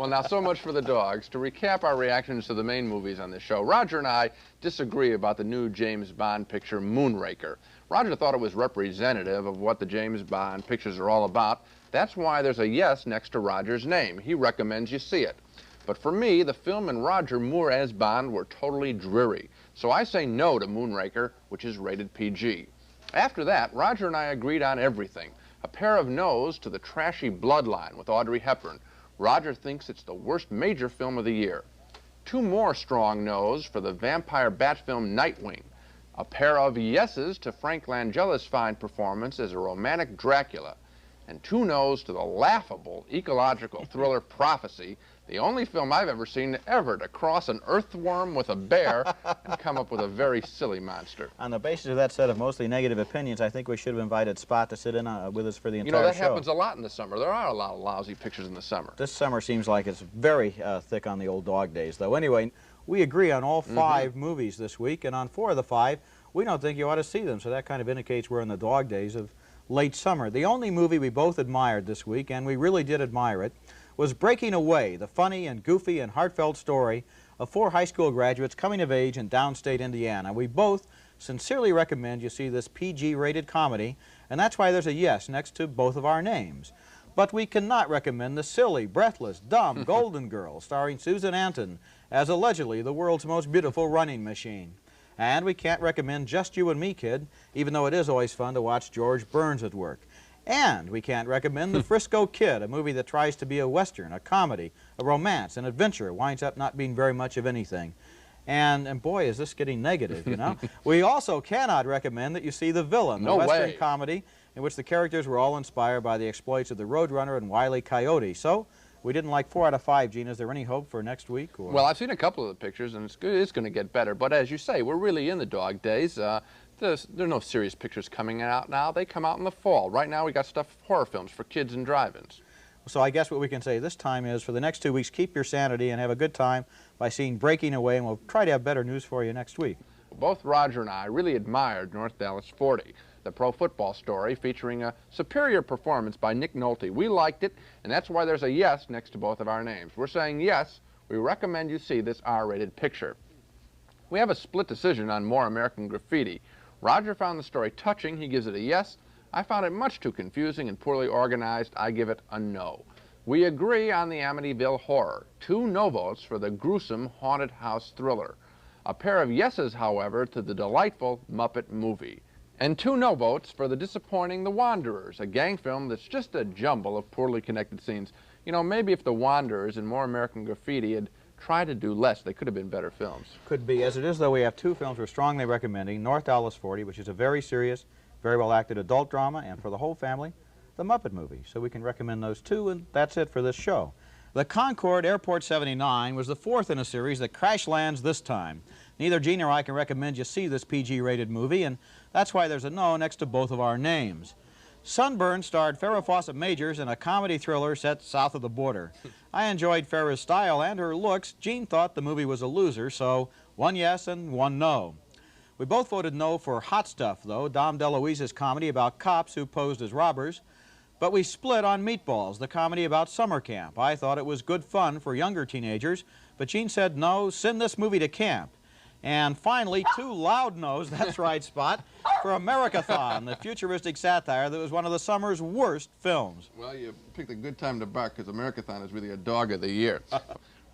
Well, now, so much for the dogs. To recap our reactions to the main movies on this show, Roger and I disagree about the new James Bond picture, Moonraker. Roger thought it was representative of what the James Bond pictures are all about. That's why there's a yes next to Roger's name. He recommends you see it. But for me, the film and Roger Moore as Bond were totally dreary. So I say no to Moonraker, which is rated PG. After that, Roger and I agreed on everything. A pair of no's to the trashy Bloodline with Audrey Hepburn. Roger thinks it's the worst major film of the year. 2 more strong no's for the vampire bat film Nightwing. A pair of yeses to Frank Langella's fine performance as a romantic Dracula. And 2 no's to the laughable ecological thriller Prophecy, the only film I've ever seen ever to cross an earthworm with a bear and come up with a very silly monster. On the basis of that set of mostly negative opinions, I think we should have invited Spot to sit in with us for the entire show. You know, that happens a lot in the summer. There are a lot of lousy pictures in the summer. This summer seems like it's very thick on the old dog days, though. Anyway, we agree on all 5 movies this week, and on 4 of the 5, we don't think you ought to see them, so that kind of indicates we're in the dog days of late summer. The only movie we both admired this week, and we really did admire it, was Breaking Away, the funny and goofy and heartfelt story of 4 high school graduates coming of age in downstate Indiana. We both sincerely recommend you see this PG-rated comedy, and that's why there's a yes next to both of our names. But we cannot recommend the silly, breathless, dumb Goldengirl, starring Susan Anton as allegedly the world's most beautiful running machine. And we can't recommend Just You and Me, Kid, even though it is always fun to watch George Burns at work. And we can't recommend The Frisco Kid, a movie that tries to be a western, a comedy, a romance, an adventure, winds up not being very much of anything. And boy, is this getting negative, you know. We also cannot recommend that you see The Villain, the western comedy in which the characters were all inspired by the exploits of the Roadrunner and Wile E. Coyote. So we didn't like 4 out of 5, Gene. Is there any hope for next week? Or? Well, I've seen a couple of the pictures, and it's going to get better. But as you say, we're really in the dog days. There are no serious pictures coming out now. They come out in the fall. Right now, we got stuff, horror films for kids and drive-ins. So I guess what we can say this time is, for the next 2 weeks, keep your sanity and have a good time by seeing Breaking Away, and we'll try to have better news for you next week. Both Roger and I really admired North Dallas 40, the pro football story featuring a superior performance by Nick Nolte. We liked it, and that's why there's a yes next to both of our names. We're saying yes, we recommend you see this R-rated picture. We have a split decision on More American Graffiti. Roger found the story touching. He gives it a yes. I found it much too confusing and poorly organized. I give it a no. We agree on the Amityville Horror. 2 no votes for the gruesome haunted house thriller. A pair of yeses, however, to the delightful Muppet Movie. And 2 no votes for the disappointing The Wanderers, a gang film that's just a jumble of poorly connected scenes. You know, maybe if The Wanderers and More American Graffiti had tried to do less, they could have been better films. Could be. As it is, though, we have 2 films we're strongly recommending. North Dallas 40, which is a very serious, very well-acted adult drama, and for the whole family, The Muppet Movie. So we can recommend those 2, and that's it for this show. The Concorde Airport 79 was the 4th in a series that crash lands this time. Neither Gene nor I can recommend you see this PG-rated movie, and that's why there's a no next to both of our names. Sunburn starred Farrah Fawcett Majors in a comedy thriller set south of the border. I enjoyed Farrah's style and her looks. Gene thought the movie was a loser, so 1 yes and 1 no. We both voted no for Hot Stuff, though, Dom DeLuise's comedy about cops who posed as robbers. But we split on Meatballs, the comedy about summer camp. I thought it was good fun for younger teenagers, but Gene said no, send this movie to camp. And finally, 2 loud no's, that's right, Spot, for Americathon, the futuristic satire that was one of the summer's worst films. Well, you picked a good time to bark, because Americathon is really a dog of the year.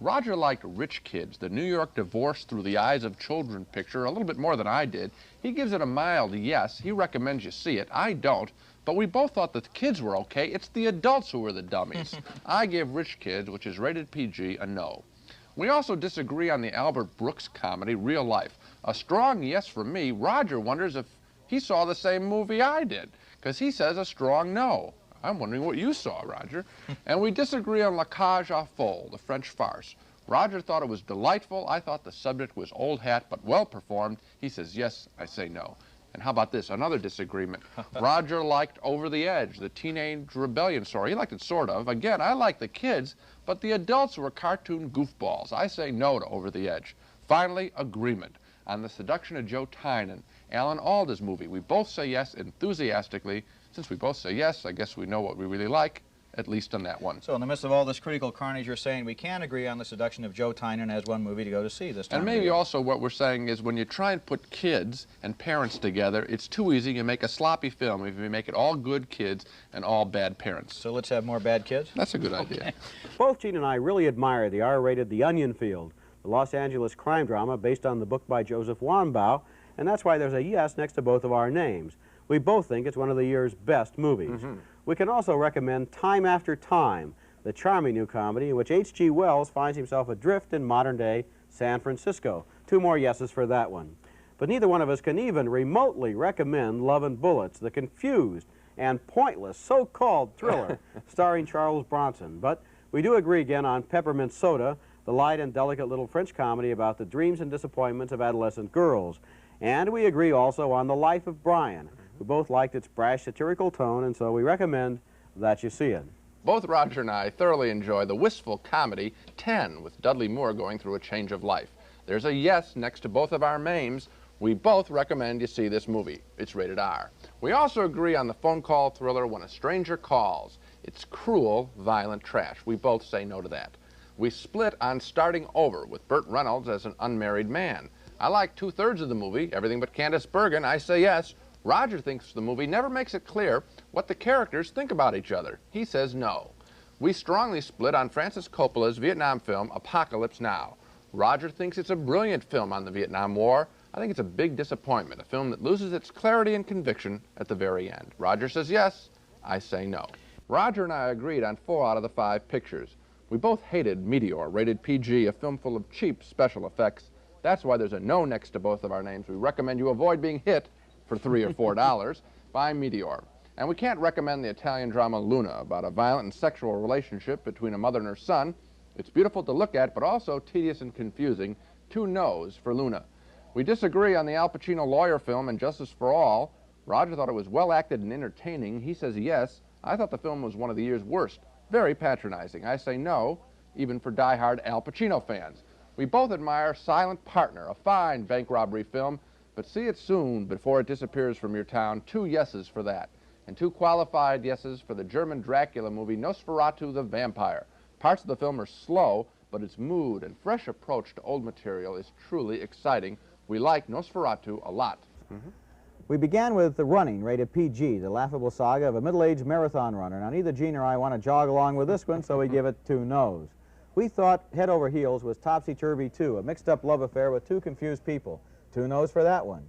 Roger liked Rich Kids, the New York divorce through the eyes of children picture, a little bit more than I did. He gives it a mild yes. He recommends you see it. I don't. But we both thought the kids were okay. It's the adults who were the dummies. I give Rich Kids, which is rated PG, a no. We also disagree on the Albert Brooks comedy, Real Life. A strong yes for me. Roger wonders if he saw the same movie I did, because he says a strong no. I'm wondering what you saw, Roger. And we disagree on Cage Aux Folles, the French farce. Roger thought it was delightful. I thought the subject was old hat, but well performed. He says yes, I say no. And how about this, another disagreement. Roger liked Over the Edge, the teenage rebellion story. He liked it sort of. Again, I like the kids, but the adults were cartoon goofballs. I say no to Over the Edge. Finally, agreement on the Seduction of Joe Tynan, Alan Alda's movie. We both say yes enthusiastically. Since we both say yes, I guess we know what we really like. at least on that one. So in the midst of all this critical carnage, you're saying we can agree on the Seduction of Joe Tynan as one movie to go to see this time. And maybe also what we're saying is when you try and put kids and parents together, it's too easy. You make a sloppy film if you make it all good kids and all bad parents. So let's have more bad kids? That's a good idea. Both Gene and I really admire the R-rated The Onion Field, the Los Angeles crime drama based on the book by Joseph Wambaugh, and that's why there's a yes next to both of our names. We both think it's one of the year's best movies. We can also recommend Time After Time, the charming new comedy in which H.G. Wells finds himself adrift in modern-day San Francisco. 2 more yeses for that one. But neither one of us can even remotely recommend Love and Bullets, the confused and pointless so-called thriller starring Charles Bronson. But we do agree again on Peppermint Soda, the light and delicate little French comedy about the dreams and disappointments of adolescent girls. And we agree also on The Life of Brian. We both liked its brash, satirical tone, and so we recommend that you see it. Both Roger and I thoroughly enjoy the wistful comedy 10 with Dudley Moore going through a change of life. There's a yes next to both of our names. We both recommend you see this movie. It's rated R. We also agree on the phone call thriller When a Stranger Calls. It's cruel, violent trash. We both say no to that. We split on Starting Over with Burt Reynolds as an unmarried man. I like 2/3 of the movie, everything but Candice Bergen. I say yes. Roger thinks the movie never makes it clear what the characters think about each other. He says no. We strongly split on Francis Coppola's Vietnam film, Apocalypse Now. Roger thinks it's a brilliant film on the Vietnam War. I think it's a big disappointment, a film that loses its clarity and conviction at the very end. Roger says yes. I say no. Roger and I agreed on 4 out of the 5 pictures. We both hated Meteor, rated PG, a film full of cheap special effects. That's why there's a no next to both of our names. We recommend you avoid being hit for $3 or $4 by Meteor. And we can't recommend the Italian drama Luna about a violent and sexual relationship between a mother and her son. It's beautiful to look at, but also tedious and confusing. 2 no's for Luna. We disagree on the Al Pacino lawyer film And Justice for All. Roger thought it was well acted and entertaining. He says yes. I thought the film was one of the year's worst. Very patronizing. I say no, even for die-hard Al Pacino fans. We both admire Silent Partner, a fine bank robbery film, but see it soon before it disappears from your town. 2 yeses for that. And 2 qualified yeses for the German Dracula movie Nosferatu The Vampyre. Parts of the film are slow, but its mood and fresh approach to old material is truly exciting. We like Nosferatu a lot. We began with The Running, rated PG, the laughable saga of a middle-aged marathon runner. Now, neither Gene or I want to jog along with this one, so we give it 2 no's. We thought Head Over Heels was Topsy-Turvy 2, a mixed-up love affair with 2 confused people. 2 no's for that one.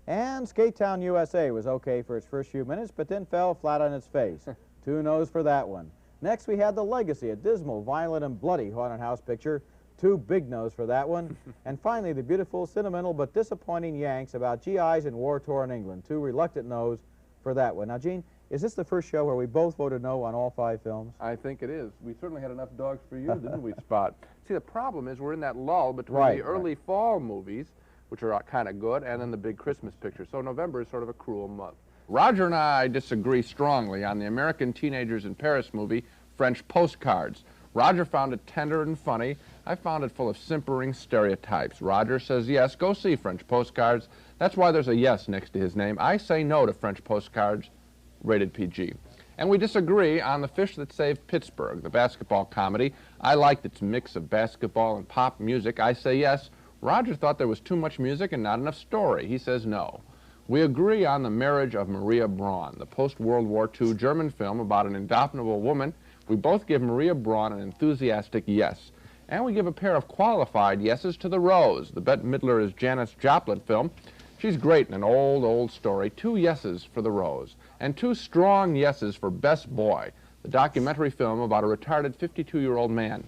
And Skatetown, U.S.A. was okay for its first few minutes, but then fell flat on its face. 2 no's for that one. Next, we had The Legacy, a dismal, violent, and bloody haunted house picture. 2 big no's for that one. And finally, the beautiful, sentimental, but disappointing Yanks about GIs in war-torn England. 2 reluctant no's for that one. Now, Gene, is this the first show where we both voted no on all 5 films? I think it is. We certainly had enough dogs for you, didn't we, Spot? See, the problem is we're in that lull between the early fall movies, which are kind of good, and then the big Christmas pictures. So November is sort of a cruel month. Roger and I disagree strongly on the American Teenagers in Paris movie, French Postcards. Roger found it tender and funny. I found it full of simpering stereotypes. Roger says yes, go see French Postcards. That's why there's a yes next to his name. I say no to French Postcards, rated PG. And we disagree on The Fish That Saved Pittsburgh, the basketball comedy. I liked its mix of basketball and pop music. I say yes. Roger thought there was too much music and not enough story. He says no. We agree on The Marriage of Maria Braun, the post-World War II German film about an indomitable woman. We both give Maria Braun an enthusiastic yes. And we give a pair of qualified yeses to The Rose, the Bette Midler as Janis Joplin film. She's great in an old, old story. 2 yeses for The Rose. And 2 strong yeses for Best Boy, the documentary film about a retarded 52-year-old man.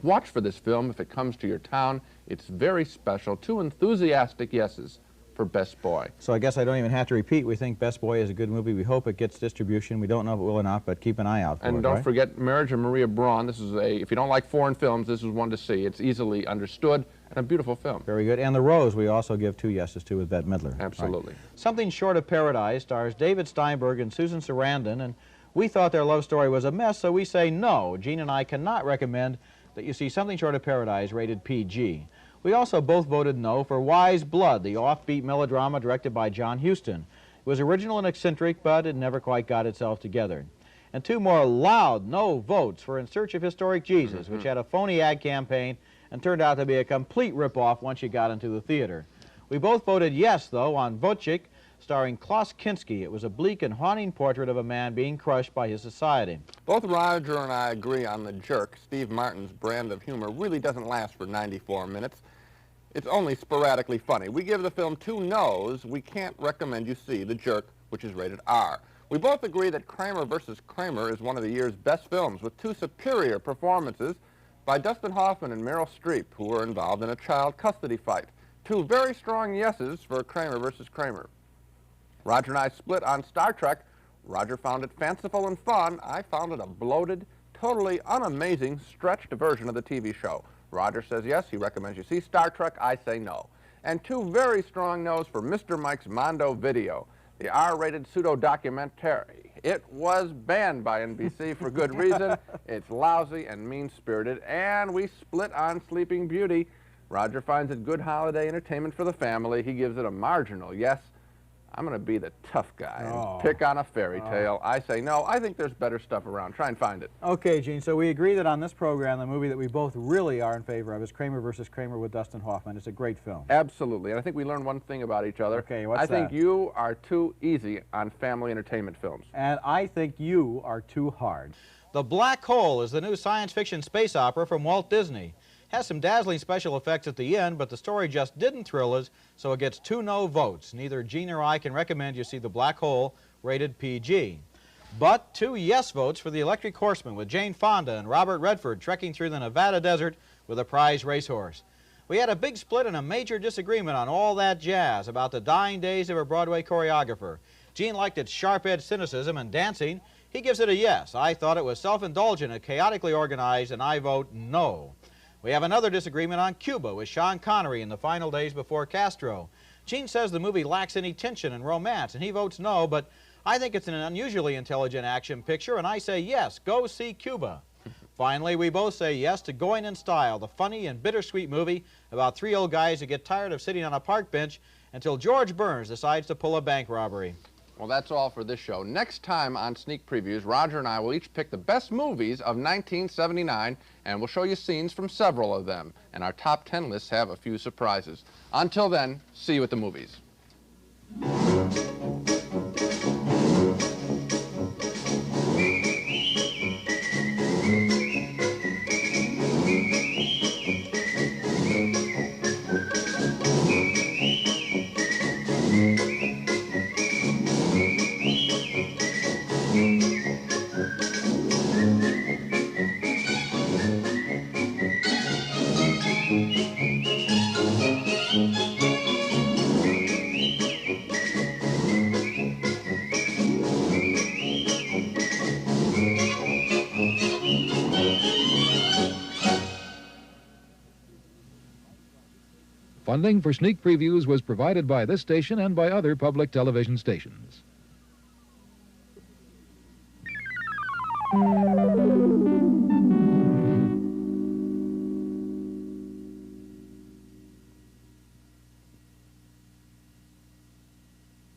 Watch for this film if it comes to your town. It's very special. 2 enthusiastic yeses for Best Boy. So I guess I don't even have to repeat. We think Best Boy is a good movie. We hope it gets distribution. We don't know if it will or not, but keep an eye out for it. And don't forget Marriage of Maria Braun. This is if you don't like foreign films, this is one to see. It's easily understood and a beautiful film. Very good. And The Rose, we also give 2 yeses to with Bette Midler. Absolutely. Right. Something Short of Paradise stars David Steinberg and Susan Sarandon, and we thought their love story was a mess, so we say no. Gene and I cannot recommend that you see Something Short of Paradise, rated PG. We also both voted no for Wise Blood, the offbeat melodrama directed by John Huston. It was original and eccentric, but it never quite got itself together. And 2 more loud no votes for In Search of Historic Jesus, which had a phony ad campaign and turned out to be a complete ripoff once you got into the theater. We both voted yes, though, on Wojcik, starring Klaus Kinski. It was a bleak and haunting portrait of a man being crushed by his society. Both Roger and I agree on The Jerk. Steve Martin's brand of humor really doesn't last for 94 minutes. It's only sporadically funny. We give the film 2 no's. We can't recommend you see The Jerk, which is rated R. We both agree that Kramer vs. Kramer is one of the year's best films, with 2 superior performances by Dustin Hoffman and Meryl Streep, who were involved in a child custody fight. 2 very strong yeses for Kramer vs. Kramer. Roger and I split on Star Trek. Roger found it fanciful and fun. I found it a bloated, totally unamazing, stretched version of the TV show. Roger says yes, he recommends you see Star Trek. I say no. And 2 very strong no's for Mr. Mike's Mondo video, the R-rated pseudo-documentary. It was banned by NBC for good reason. It's lousy and mean-spirited. And we split on Sleeping Beauty. Roger finds it good holiday entertainment for the family. He gives it a marginal yes. I'm going to be the tough guy and pick on a fairy tale. I say no. I think there's better stuff around. Try and find it. Okay, Gene, so we agree that on this program, the movie that we both really are in favor of is Kramer vs. Kramer with Dustin Hoffman. It's a great film. Absolutely. And I think we learned one thing about each other. Okay, what's I think that? you are too easy on family entertainment films. And I think you are too hard. The Black Hole is the new science fiction space opera from Walt Disney. Has some dazzling special effects at the end, but the story just didn't thrill us, so it gets 2 no votes. Neither Gene or I can recommend you see The Black Hole, rated PG. But 2 yes votes for The Electric Horseman with Jane Fonda and Robert Redford trekking through the Nevada desert with a prize racehorse. We had a big split and a major disagreement on all that jazz about the dying days of a Broadway choreographer. Gene liked its sharp-edged cynicism and dancing. He gives it a yes. I thought it was self-indulgent and chaotically organized, and I vote no. We have another disagreement on Cuba with Sean Connery in the final days before Castro. Gene says the movie lacks any tension and romance, and he votes no, but I think it's an unusually intelligent action picture, and I say yes, go see Cuba. Finally, we both say yes to Going in Style, the funny and bittersweet movie about 3 old guys who get tired of sitting on a park bench until George Burns decides to pull a bank robbery. Well, that's all for this show. Next time on Sneak Previews, Roger and I will each pick the best movies of 1979, and we'll show you scenes from several of them. And our top 10 lists have a few surprises. Until then, see you at the movies. Funding for Sneak Previews was provided by this station and by other public television stations.